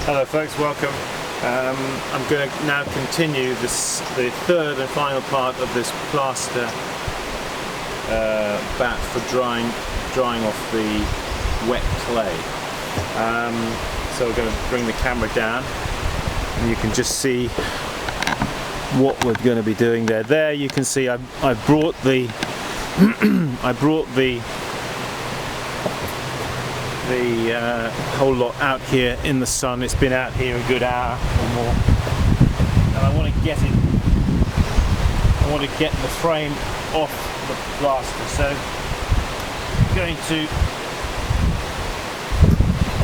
Hello folks, welcome. I'm going to now continue the third and final part of this plaster bat for drying off the wet clay. So we're going to bring the camera down and you can just see what we're going to be doing there. There you can see I brought the whole lot out here in the sun. It's been out here a good hour or more, and I want to get the frame off the plaster. So I'm going to,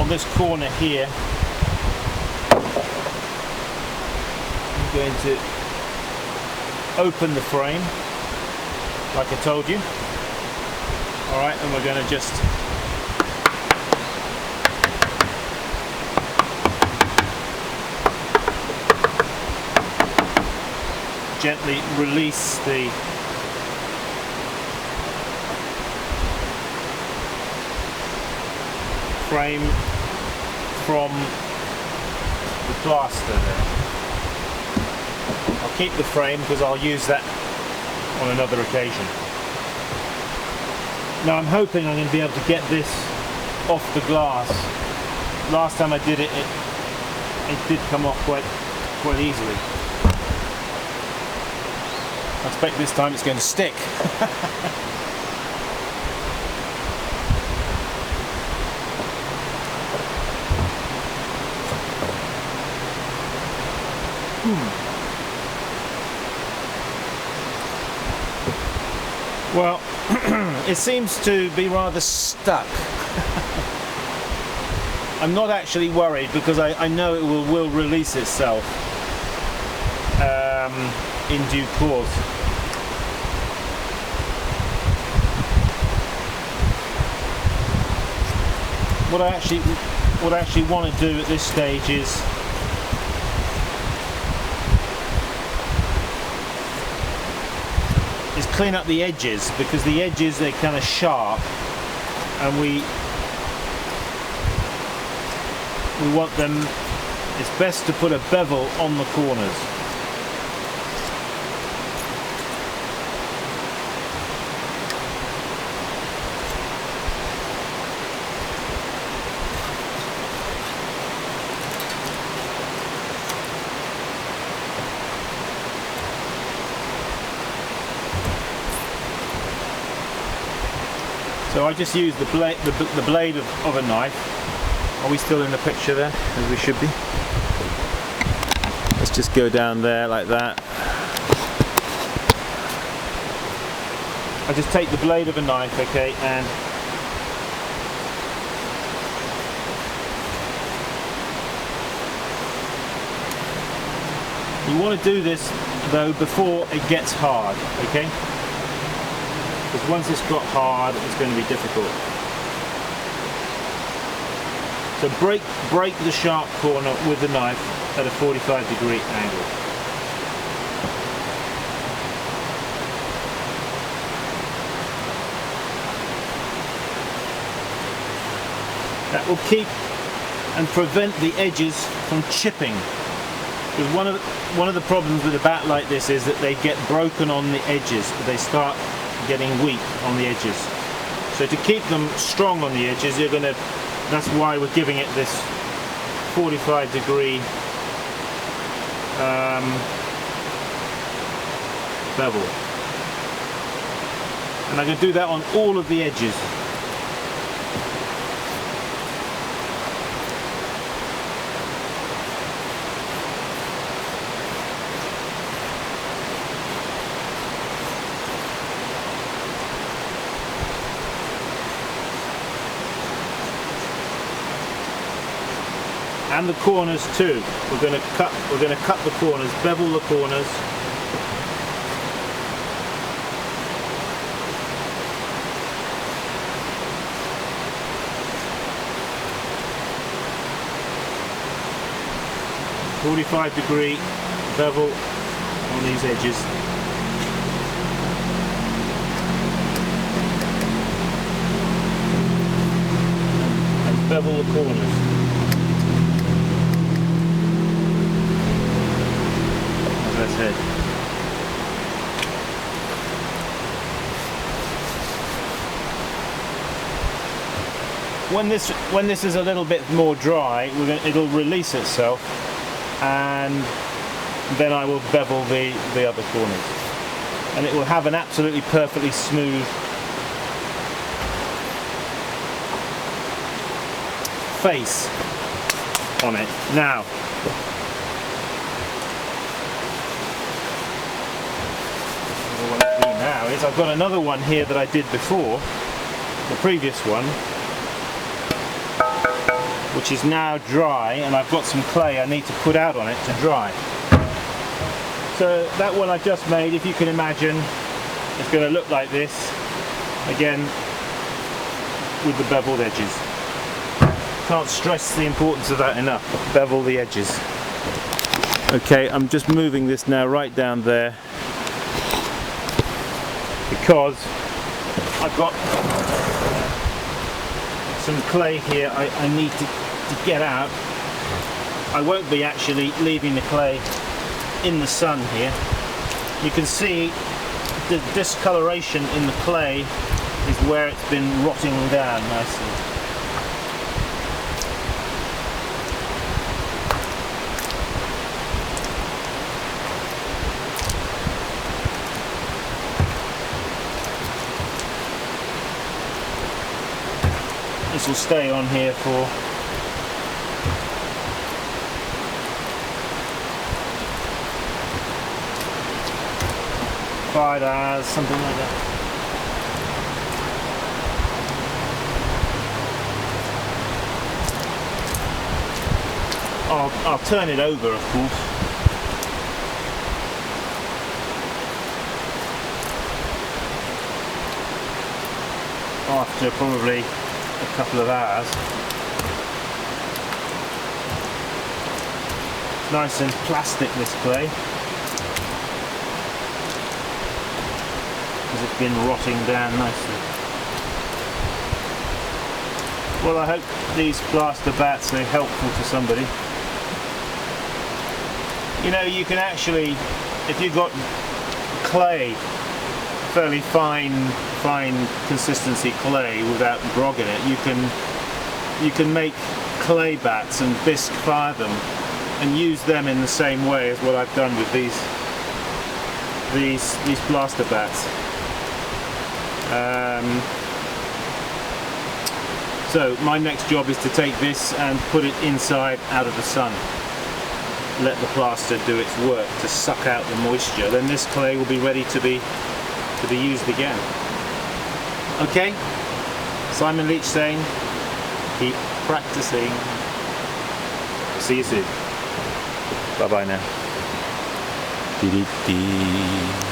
on this corner here, I'm going to open the frame like I told you. Alright, and we're going to just gently release the frame from the plaster there. I'll keep the frame because I'll use that on another occasion. Now I'm hoping I'm going to be able to get this off the glass. Last time I did it, it did come off quite easily. I expect this time it's going to stick. Well, it seems to be rather stuck. I'm not actually worried because I know it will release itself in due course. What I actually want to do at this stage is clean up the edges, because the edges, they're kind of sharp, and we want them, it's best to put a bevel on the corners. So I just use the blade of a knife. Are we still in the picture there, as we should be? Let's just go down there like that. I just take the blade of a knife, okay, and you want to do this though before it gets hard, okay? Because once it's got hard, it's going to be difficult. So break the sharp corner with the knife at a 45-degree angle. That will keep and prevent the edges from chipping. Because one of the problems with a bat like this is that they get broken on the edges. They start getting weak on the edges. So to keep them strong on the edges, that's why we're giving it this 45-degree bevel. And I'm going to do that on all of the edges. And the corners too. We're going to cut the corners, bevel the corners. "45-degree bevel on these edges." And bevel the corners. head. When this is a little bit more dry, it'll release itself, and then I will bevel the other corners, and it will have an absolutely perfectly smooth face on it. Now, what I do now is I've got another one here that I did before, the previous one, which is now dry, and I've got some clay I need to put out on it to dry. So that one I just made, if you can imagine, it's going to look like this, again with the beveled edges. Can't stress the importance of that enough. Bevel the edges. Okay, I'm just moving this now right down there because I've got some clay here I need to get out. I won't be actually leaving the clay in the sun here. You can see the discoloration in the clay is where it's been rotting down nicely. This will stay on here for five hours, something like that. I'll turn it over, of course. After probably a couple of hours. It's nice and plastic, this clay, because it's been rotting down nicely. Well, I hope these plaster bats are helpful to somebody. You know, you can actually, if you've got clay, fairly fine consistency clay without grog in it, you can make clay bats and bisque fire them and use them in the same way as what I've done with these plaster bats. So my next job is to take this and put it inside out of the sun. Let the plaster do its work to suck out the moisture. Then this clay will be ready to be used again. Okay, Simon Leach saying, keep practicing. See you soon. Bye bye now. Dee -dee -dee.